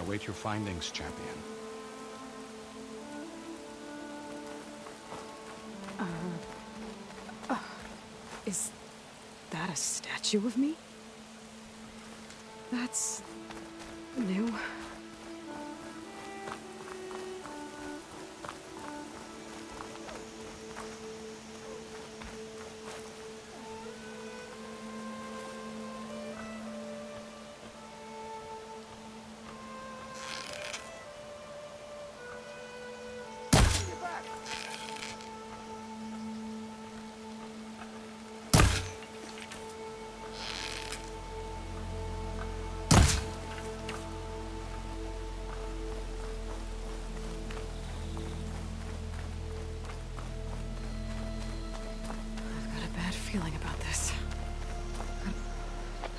await your findings, champion. Is that a statue of me? That's new. Feeling about this.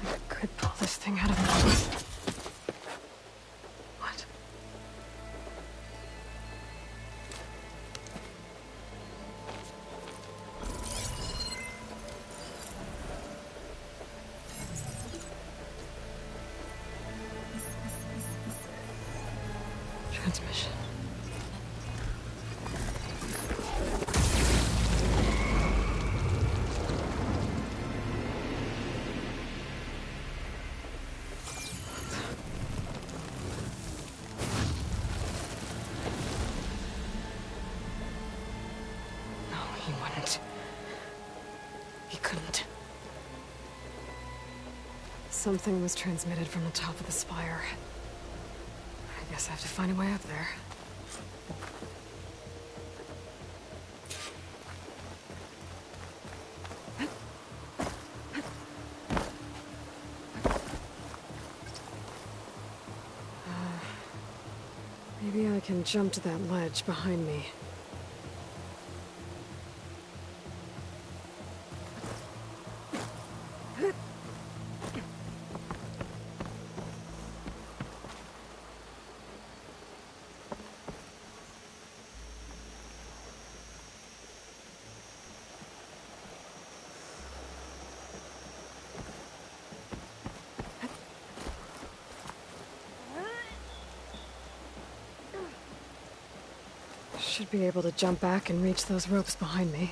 I could pull this thing out of my... What? Transmission. He wouldn't. He couldn't. Something was transmitted from the top of the spire. I guess I have to find a way up there. Maybe I can jump to that ledge behind me. Should be able to jump back and reach those ropes behind me.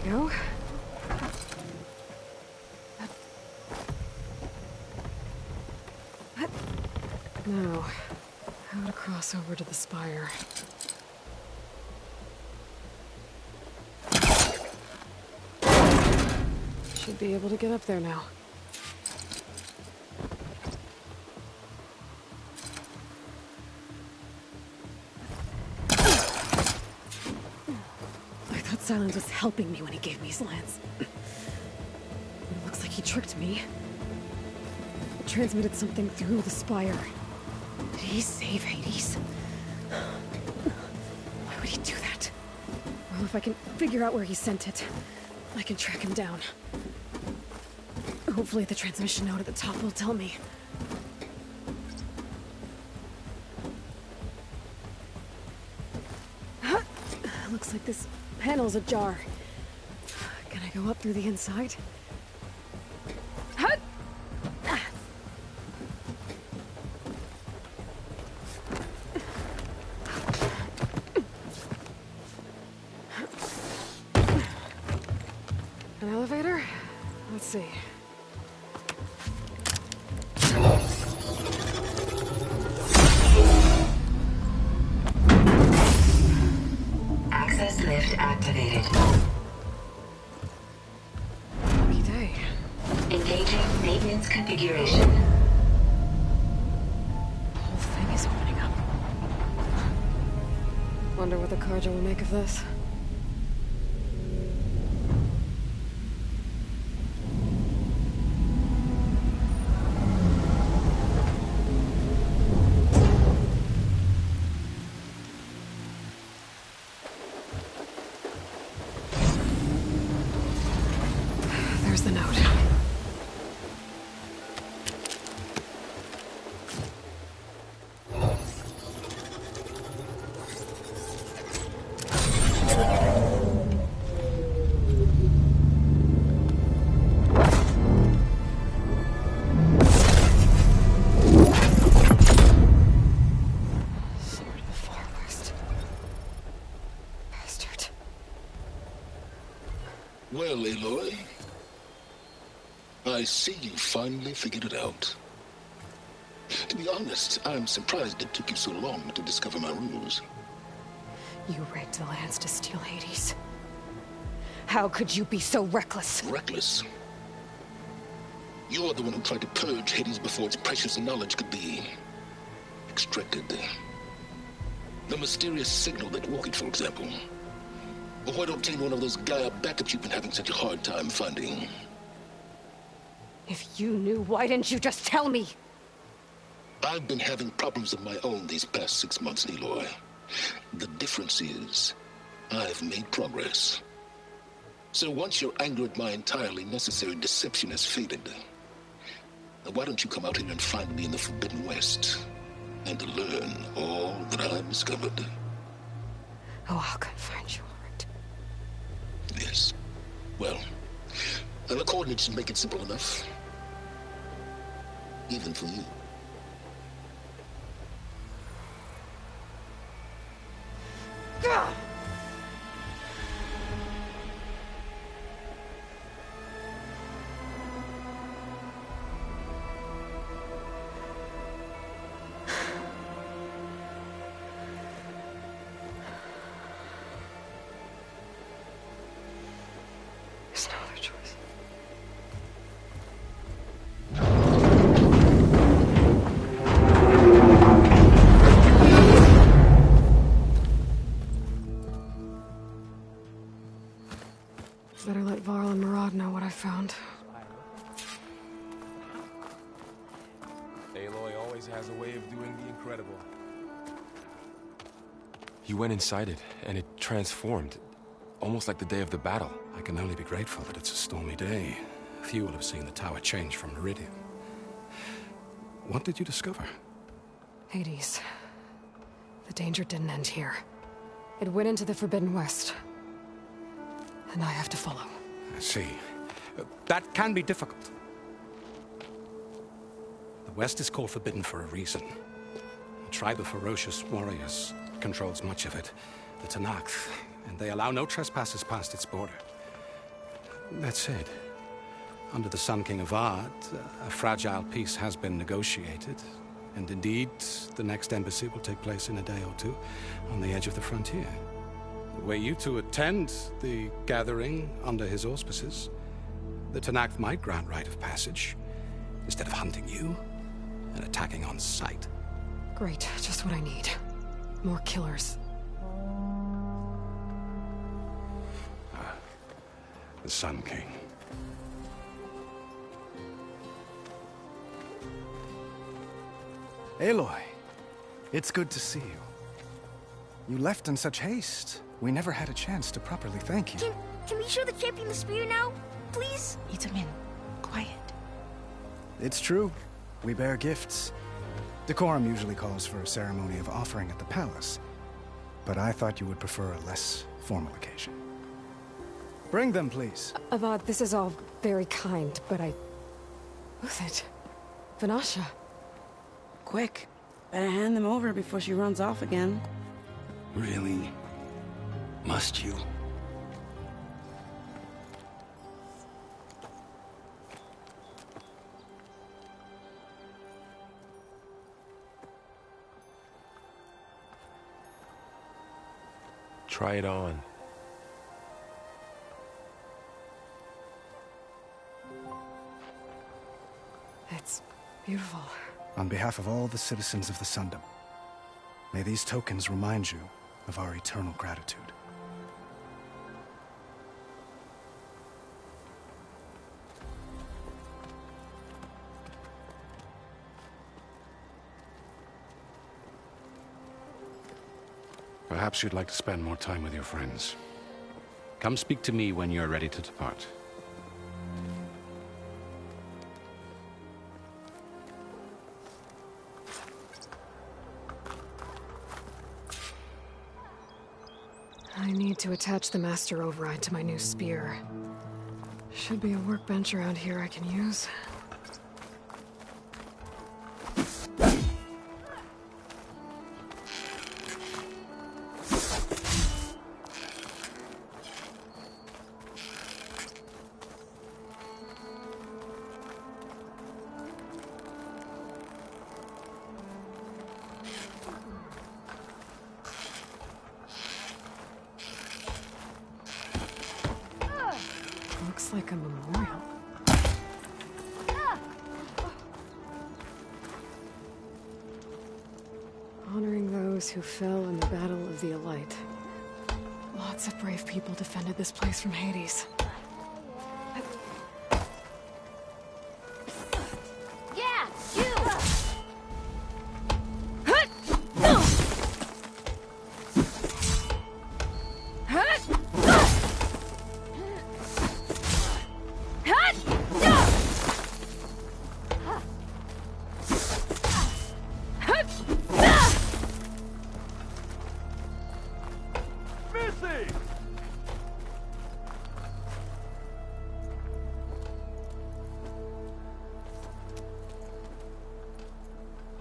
Go. Now, how to cross over to the spire. Should be able to get up there now. Silence was helping me when he gave me his lance. It looks like he tricked me. Transmitted something through the spire. Did he save Hades? Why would he do that? Well, if I can figure out where he sent it, I can track him down. Hopefully the transmission node at the top will tell me. Looks like this panel's ajar. Can I go up through the inside? An elevator? Let's see. Access lift activated. Lucky day. Engaging maintenance configuration. The whole thing is opening up. Wonder what the Carja will make of this. Well, Aloy, I see you finally figured it out. To be honest, I'm surprised it took you so long to discover my ruse. You rigged the lands to steal Hades. How could you be so reckless? Reckless? You're the one who tried to purge Hades before its precious knowledge could be extracted. The mysterious signal that woke it, for example. Or why to obtain one of those Gaia backups you've been having such a hard time finding. If you knew, why didn't you just tell me? I've been having problems of my own these past 6 months, Aloy. The difference is, I've made progress. So once your anger at my entirely necessary deception has faded, why don't you come out here and find me in the Forbidden West, and learn all that I've discovered? Oh, I'll come find you, all right. Yes. Well, the coordinates should make it simple enough. Even for you. Gah! There's no other choice. Better let Varl and Murad know what I found. Aloy always has a way of doing the incredible. You went inside it, and it transformed. Almost like the day of the battle. I can only be grateful that it's a stormy day. Few will have seen the tower change from Meridian. What did you discover? Hades. The danger didn't end here. It went into the Forbidden West. And I have to follow. I see. That can be difficult. The West is called Forbidden for a reason. A tribe of ferocious warriors controls much of it. The Tanakh. And they allow no trespassers past its border. That said, under the Sun King Avad, a fragile peace has been negotiated. And indeed, the next embassy will take place in a day or two on the edge of the frontier. Were you to attend the gathering under his auspices, the Tanakh might grant right of passage, instead of hunting you and attacking on sight. Great, just what I need. More killers. The Sun King. Aloy, it's good to see you. You left in such haste. We never had a chance to properly thank you. Can we show the champion the spear now? Please? Itamin, quiet. It's true. We bear gifts. Decorum usually calls for a ceremony of offering at the palace. But I thought you would prefer a less formal occasion. Bring them, please. Avad, this is all very kind, but Who's it? Vanasha. Quick. Better hand them over before she runs off again. Really? Must you? Try it on. It's beautiful. On behalf of all the citizens of the Sundom, may these tokens remind you of our eternal gratitude. Perhaps you'd like to spend more time with your friends. Come speak to me when you're ready to depart. I need to attach the master override to my new spear. Should be a workbench around here I can use. Looks like a memorial. Honoring those who fell in the Battle of the Elite. Lots of brave people defended this place from Hades. Yeah, you!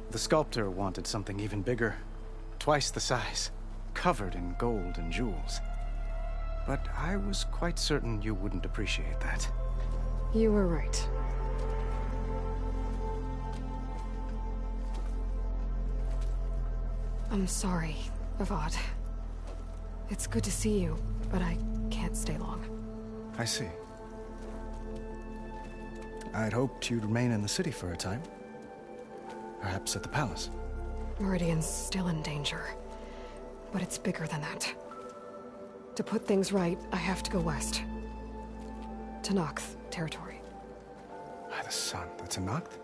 The sculptor wanted something even bigger, twice the size, covered in gold and jewels. But I was quite certain you wouldn't appreciate that. You were right. I'm sorry, Avad. It's good to see you, but I can't stay long. I see. I'd hoped you'd remain in the city for a time. Perhaps at the palace. Meridian's still in danger, but it's bigger than that. To put things right, I have to go west. To Nox territory. By the sun, the Tenakth?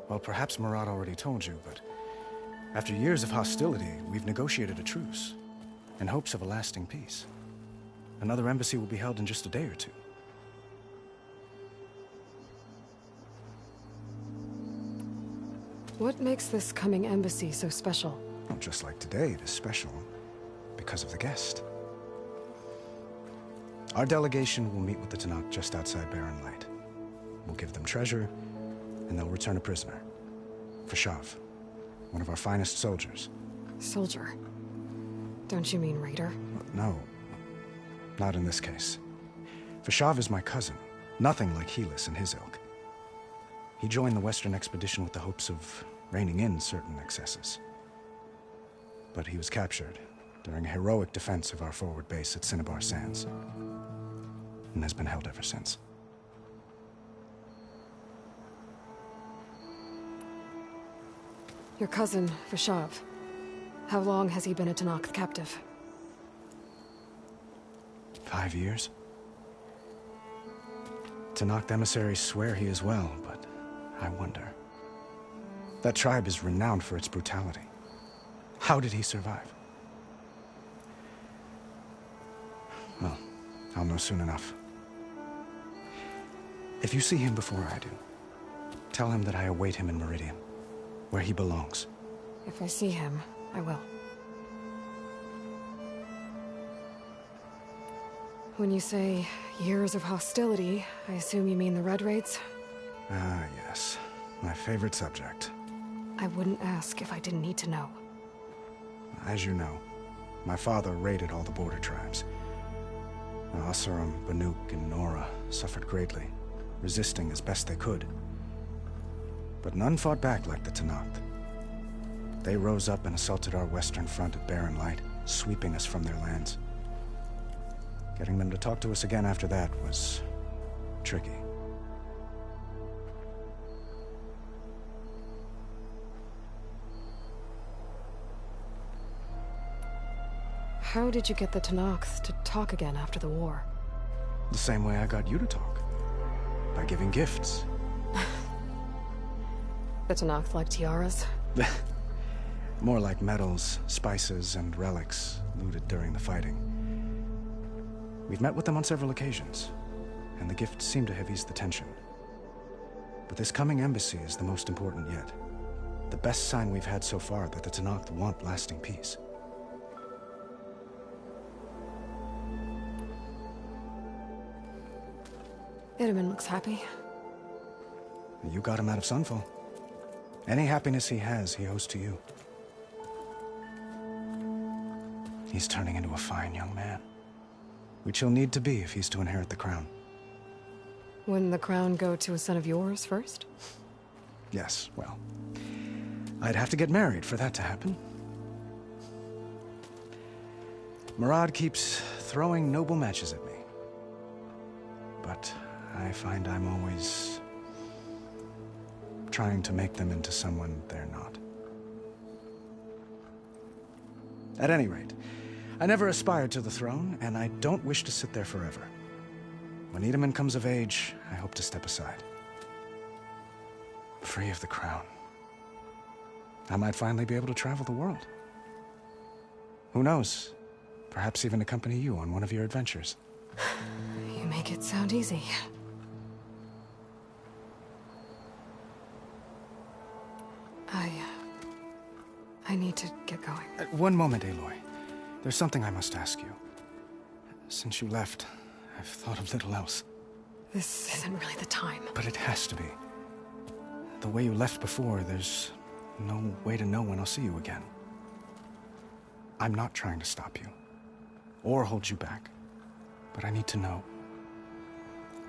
Well, perhaps Murad already told you, but after years of hostility, we've negotiated a truce, in hopes of a lasting peace. Another embassy will be held in just a day or two. What makes this coming embassy so special? Well, just like today, it is special because of the guest. Our delegation will meet with the Tenakth just outside Barren Light. We'll give them treasure, and they'll return a prisoner. Fashav, one of our finest soldiers. Soldier? Don't you mean raider? No, not in this case. Fashav is my cousin, nothing like Helis and his ilk. He joined the Western expedition with the hopes of reining in certain excesses. But he was captured during a heroic defense of our forward base at Cinnabar Sands, and has been held ever since. Your cousin, Fashav. How long has he been a Tenakth captive? 5 years. Tenakth emissaries swear he is well, but I wonder. That tribe is renowned for its brutality. How did he survive? Well, I'll know soon enough. If you see him before I do, tell him that I await him in Meridian, where he belongs. If I see him, I will. When you say years of hostility, I assume you mean the Red Raids? Ah, yes. My favorite subject. I wouldn't ask if I didn't need to know. As you know, my father raided all the border tribes. Asuram, Banuk, and Nora suffered greatly, resisting as best they could. But none fought back like the Tenakth. They rose up and assaulted our western front at Barren Light, sweeping us from their lands. Getting them to talk to us again after that was tricky. How did you get the Tenakth to talk again after the war? The same way I got you to talk. By giving gifts. The Tenakth like tiaras? More like medals, spices, and relics looted during the fighting. We've met with them on several occasions, and the gifts seem to have eased the tension. But this coming embassy is the most important yet. The best sign we've had so far that the Tenakth want lasting peace. Itamen looks happy. You got him out of Sunfall. Any happiness he has, he owes to you. He's turning into a fine young man, which he'll need to be if he's to inherit the crown. Wouldn't the crown go to a son of yours first? Yes, well, I'd have to get married for that to happen. Murad keeps throwing noble matches at me. But I find I'm always trying to make them into someone they're not. At any rate, I never aspired to the throne, and I don't wish to sit there forever. When Edaman comes of age, I hope to step aside. Free of the crown. I might finally be able to travel the world. Who knows? Perhaps even accompany you on one of your adventures. You make it sound easy. I need to get going. One moment, Aloy. There's something I must ask you. Since you left, I've thought of little else. This isn't really the time. But it has to be. The way you left before, there's no way to know when I'll see you again. I'm not trying to stop you, or hold you back. But I need to know,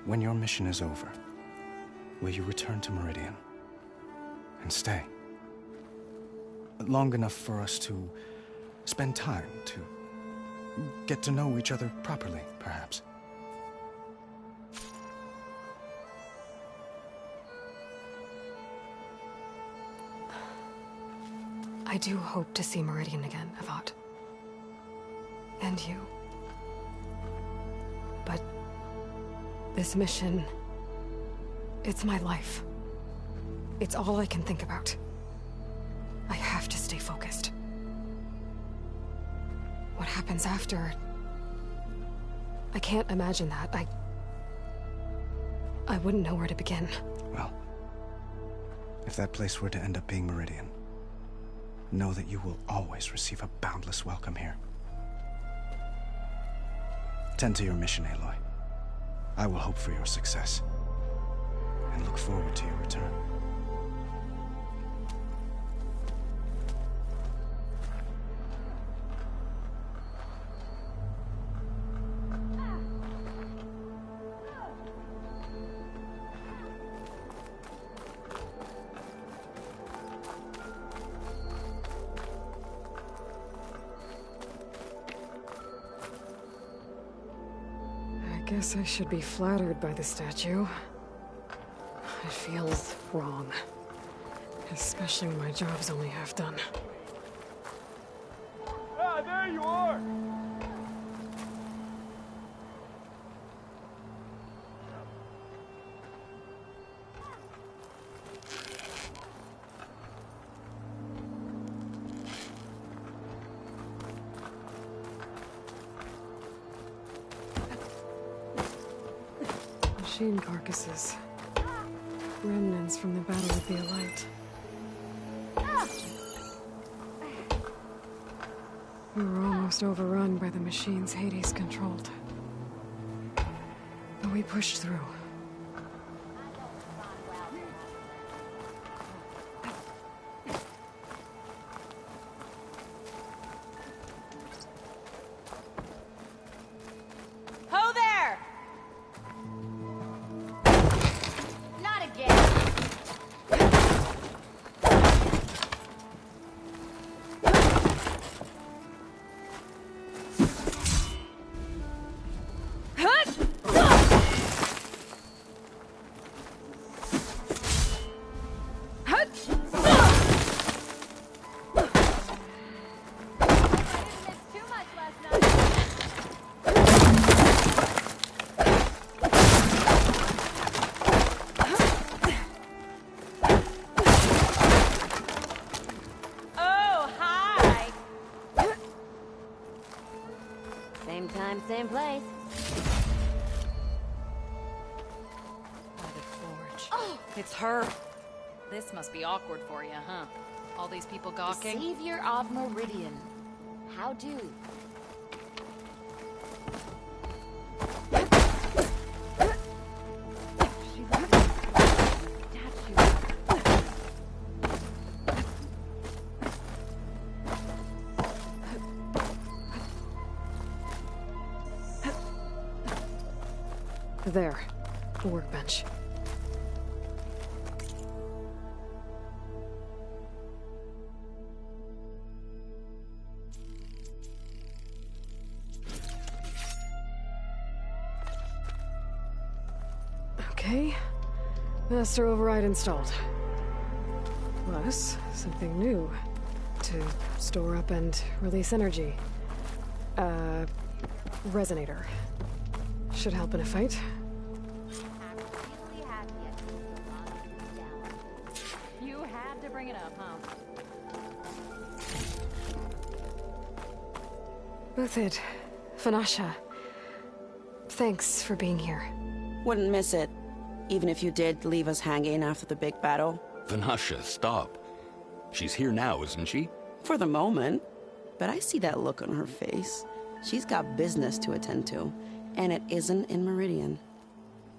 when your mission is over, will you return to Meridian and stay? Long enough for us to spend time, to get to know each other properly, perhaps. I do hope to see Meridian again, Avat. And you. But this mission, it's my life. It's all I can think about. I have to stay focused. What happens after? I can't imagine that. I wouldn't know where to begin. Well, if that place were to end up being Meridian, know that you will always receive a boundless welcome here. Tend to your mission, Aloy. I will hope for your success, and look forward to your return. I guess I should be flattered by the statue. It feels wrong. Especially when my job's only half done. Ah, there you are! Machine carcasses. Remnants from the Battle of the Elite. We were almost overrun by the machines Hades controlled. But we pushed through. Ho there! Not again. Same time, same place. By the forge. Oh! It's her. This must be awkward for you, huh? All these people gawking? Savior of Meridian. How do? There. The workbench. Okay. Master override installed. Plus, something new. To store up and release energy. Resonator. Should help in a fight. You had to bring it up, huh? Both Vanasha. Thanks for being here. Wouldn't miss it. Even if you did leave us hanging after the big battle. Vanasha, stop. She's here now, isn't she? For the moment. But I see that look on her face. She's got business to attend to. And it isn't in Meridian.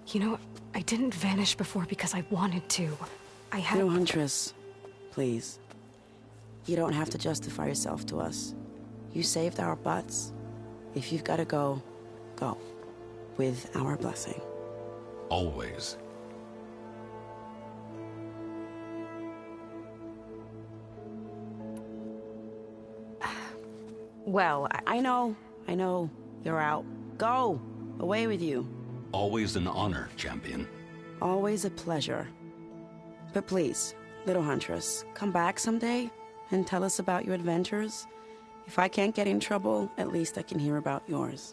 You know, I didn't vanish before because I wanted to. I had... No, Huntress. Please. You don't have to justify yourself to us. You saved our butts. If you've got to go, go. With our blessing. Always. Well, I know. You're out. Go! Away with you. Always an honor, champion. Always a pleasure. But please, little Huntress, come back someday and tell us about your adventures. If I can't get in trouble, at least I can hear about yours.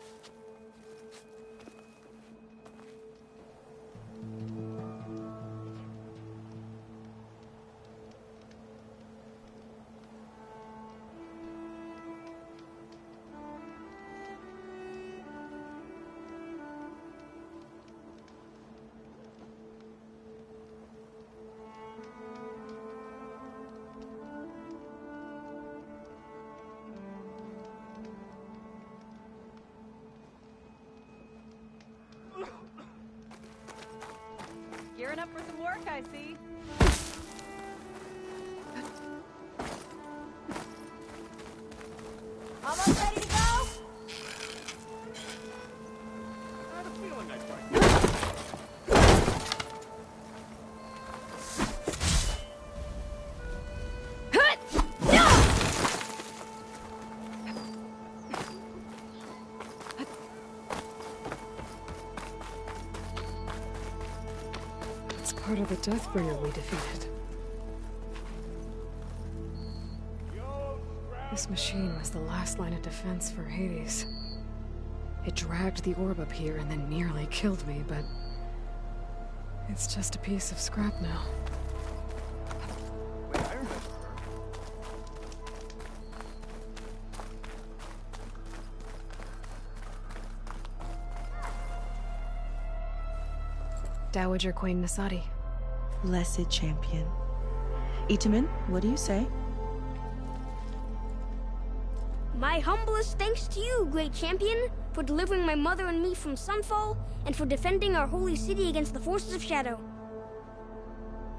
Gearing up for some work, I see. Almost ready to go? I had a feeling I'd find It's part of the Deathbringer we defeated. This machine was the last line of defense for Hades. It dragged the orb up here and then nearly killed me, but... it's just a piece of scrap now. Dowager Queen Nasadi. Blessed champion. Itamen, what do you say? My humblest thanks to you, great champion, for delivering my mother and me from Sunfall, and for defending our holy city against the forces of Shadow.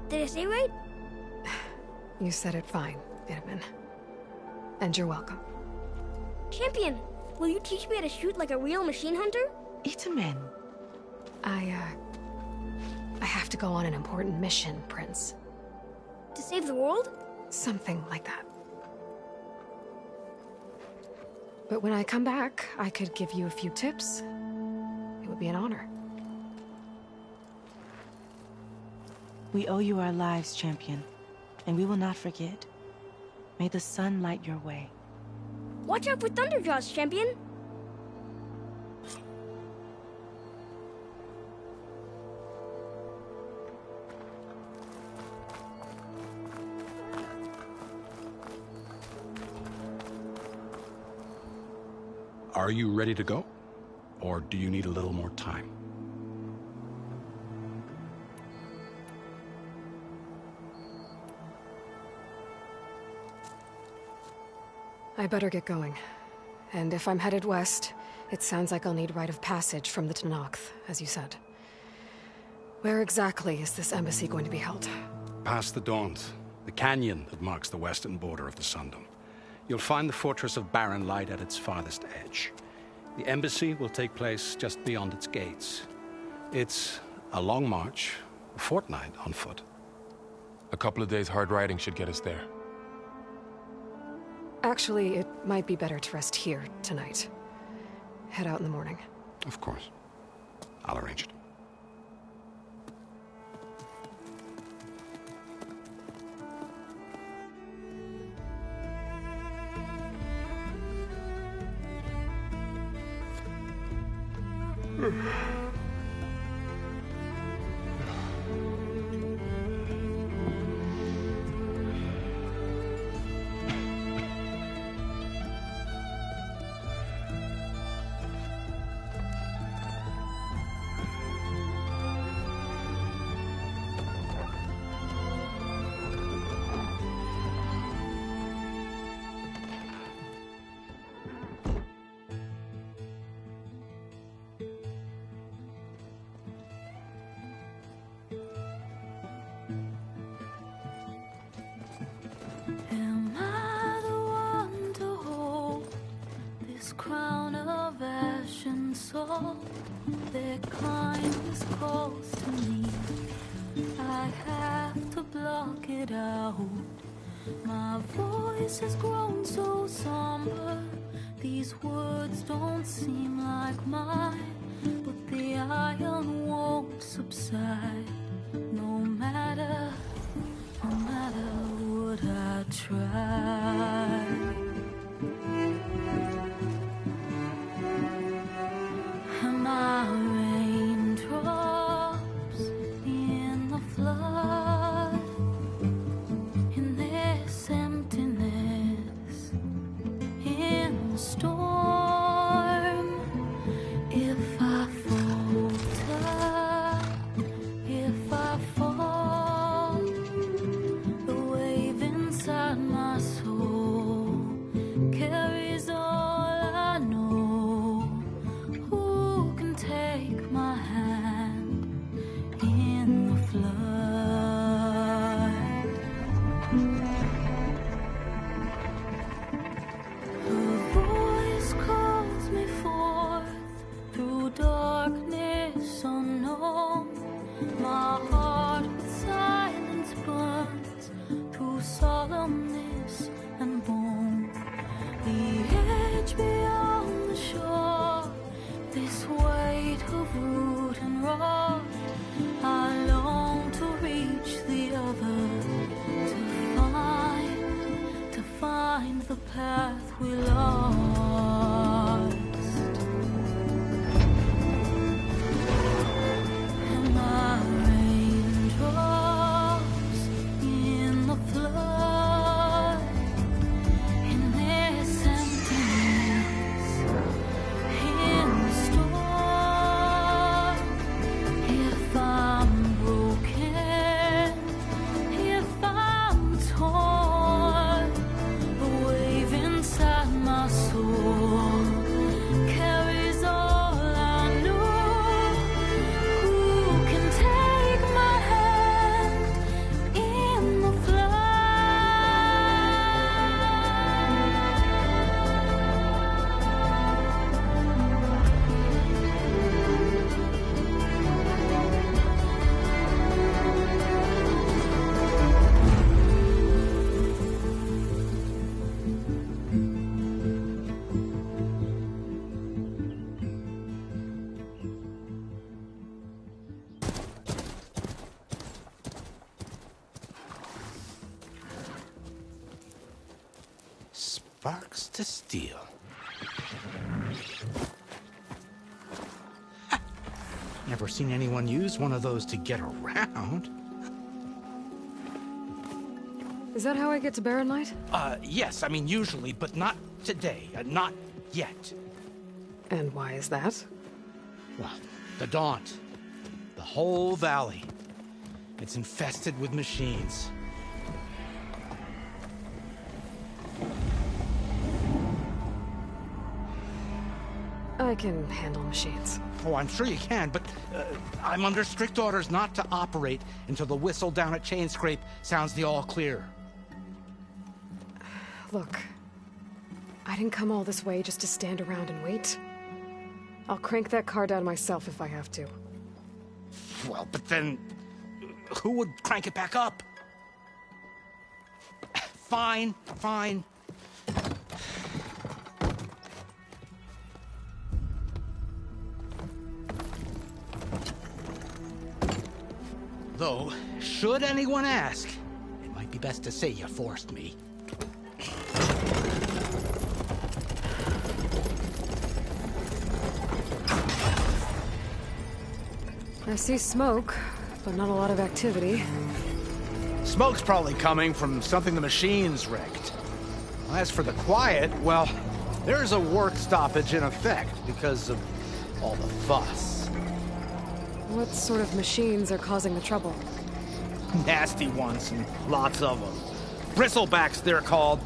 Did I say right? You said it fine, Itamen. And you're welcome. Champion, will you teach me how to shoot like a real machine hunter? Itamen. I have to go on an important mission, Prince. To save the world? Something like that. But when I come back, I could give you a few tips. It would be an honor. We owe you our lives, champion, and we will not forget. May the sun light your way. Watch out for Thunderjaws, champion! Are you ready to go? Or do you need a little more time? I better get going. And if I'm headed west, it sounds like I'll need rite of passage from the Tenakth, as you said. Where exactly is this embassy going to be held? Past the Daunt, the canyon that marks the western border of the Sundom. You'll find the fortress of Barren Light at its farthest edge. The embassy will take place just beyond its gates. It's a long march, a fortnight on foot. A couple of days hard riding should get us there. Actually, it might be better to rest here tonight. Head out in the morning. Of course. I'll arrange it. Am I the one to hold this crown of ash and salt? Their kindness calls to me. I have to block it out. My voice has grown so somber. These words don't seem like mine, but the iron won't subside. No matter what I try. Am I raindrops in the flood? In this emptiness, in the storm. If I falter, if I fall, the wave inside my soul carries all I know. Who can take my hand in the flood? Her voice calls me forth through darkness unknown. My heart with silence burns through solemnness and bone. The edge beyond the shore, this weight of root and rod. I long to reach the other, to find the path we lost. Am I raindrops in the flood? In this emptiness, in the storm. If I'm broken, if I'm torn, the wave inside my soul carries all I know. Who can take my hand in the Sparks to steel. Never seen anyone use one of those to get around. Is that how I get to Barren Light? Yes, I mean usually, but not today. Not yet. And why is that? Well, the Daunt. The whole valley. It's infested with machines. I can handle machines. Oh, I'm sure you can, but I'm under strict orders not to operate until the whistle down at Chainscrape sounds the all clear. Look, I didn't come all this way just to stand around and wait. I'll crank that car down myself if I have to. Well, but then who would crank it back up? Fine, fine. Though, should anyone ask, it might be best to say you forced me. I see smoke, but not a lot of activity. Smoke's probably coming from something the machines wrecked. As for the quiet, well, there's a work stoppage in effect because of all the fuss. What sort of machines are causing the trouble? Nasty ones, and lots of them. Bristlebacks, they're called.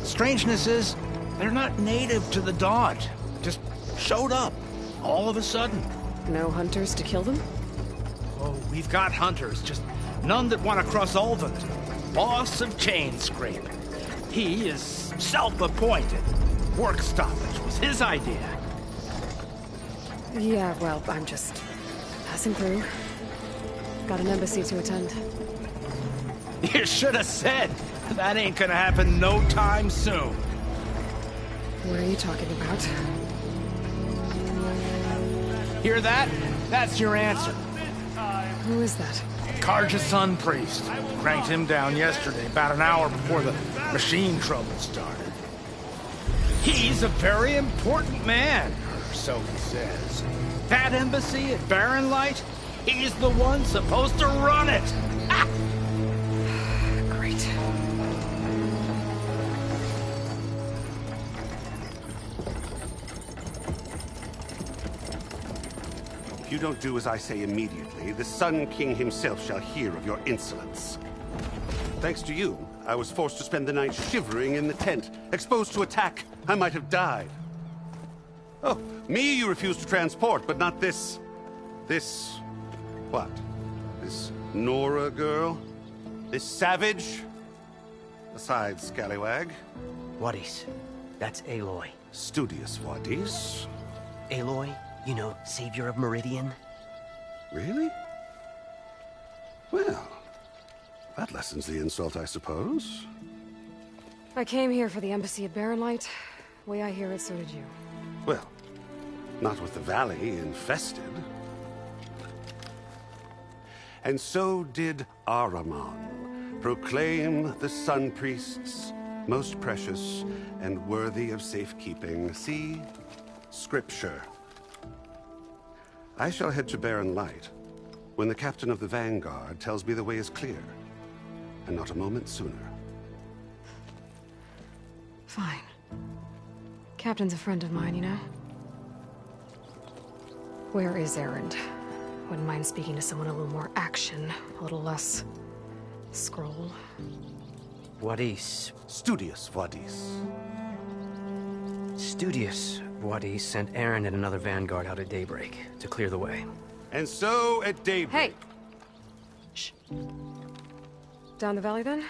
Strangeness is, they're not native to the Dodge. Just showed up, all of a sudden. No hunters to kill them? Oh, we've got hunters, just none that want to cross Ulvund. Boss of Chainscrape. He is self-appointed. Work stoppage was his idea. Yeah, well, I'm just passing through. Got an embassy to attend. You should have said. That ain't gonna happen no time soon. What are you talking about? Hear that? That's your answer. Who is that? Karja's son priest. Cranked him down yesterday, about an hour before the machine trouble started. He's a very important man, or so he says. That embassy at Barren Light, he's the one supposed to run it. Ah! Great. If you don't do as I say immediately, the Sun King himself shall hear of your insolence. Thanks to you, I was forced to spend the night shivering in the tent. Exposed to attack, I might have died. Oh, me you refuse to transport, but not this... what? This Nora girl? This savage? Besides, scallywag. Wadis. That's Aloy. Studious Wadis. Aloy, you know, savior of Meridian. Really? Well, that lessens the insult, I suppose. I came here for the embassy at Barren Light. Way I hear it, so did you. Well, not with the valley infested. And so did Ahriman proclaim the Sun Priests most precious and worthy of safekeeping. See? Scripture. I shall head to Barren Light when the captain of the Vanguard tells me the way is clear, and not a moment sooner. Fine. Captain's a friend of mine, you know? Where is Erend? Wouldn't mind speaking to someone a little more action, a little less... scroll. Wadis. Studious Wadis. Studious Wadis sent Erend and another Vanguard out at daybreak to clear the way. And so at daybreak... Hey! Shh. Down the valley, then?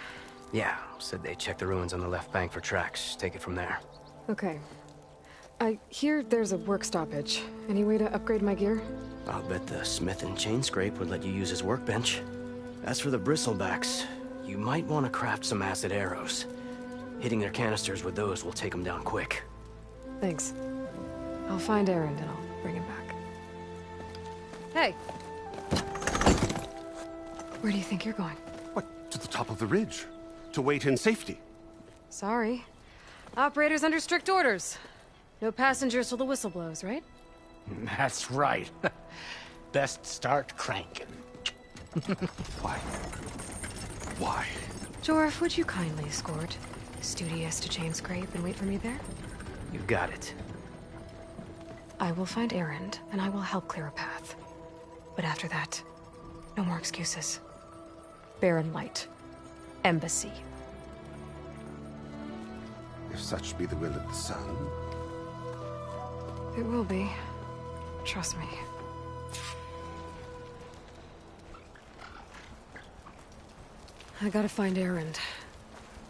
Yeah, said they checked the ruins on the left bank for tracks. Take it from there. Okay. I hear there's a work stoppage. Any way to upgrade my gear? I'll bet the smith in Chainscrape would let you use his workbench. As for the bristlebacks, you might want to craft some acid arrows. Hitting their canisters with those will take them down quick. Thanks. I'll find Erend and I'll bring him back. Hey! Where do you think you're going? What, to the top of the ridge. To wait in safety. Sorry. Operator's under strict orders. No passengers till the whistle blows, right? That's right. Best start cranking. Why? Why? Jorf, would you kindly escort Studious to Chainscrape and wait for me there? You got it. I will find Erend, and I will help clear a path. But after that, no more excuses. Barren Light. Embassy. If such be the will of the Sun. It will be. Trust me. I gotta find Erend.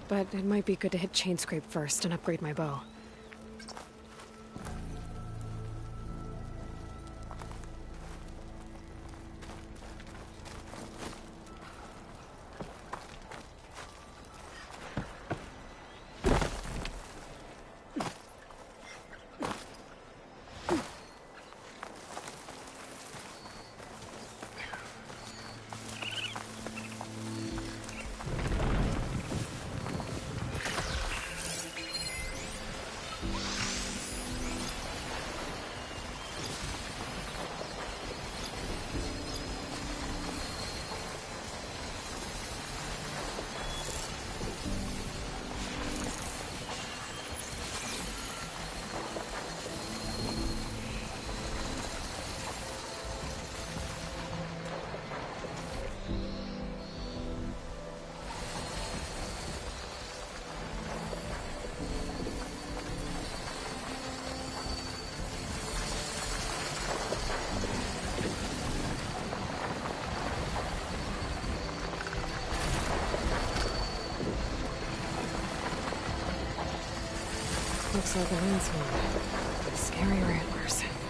But it might be good to hit Chainscrape first and upgrade my bow. Looks like a lance wound. Scary antlers.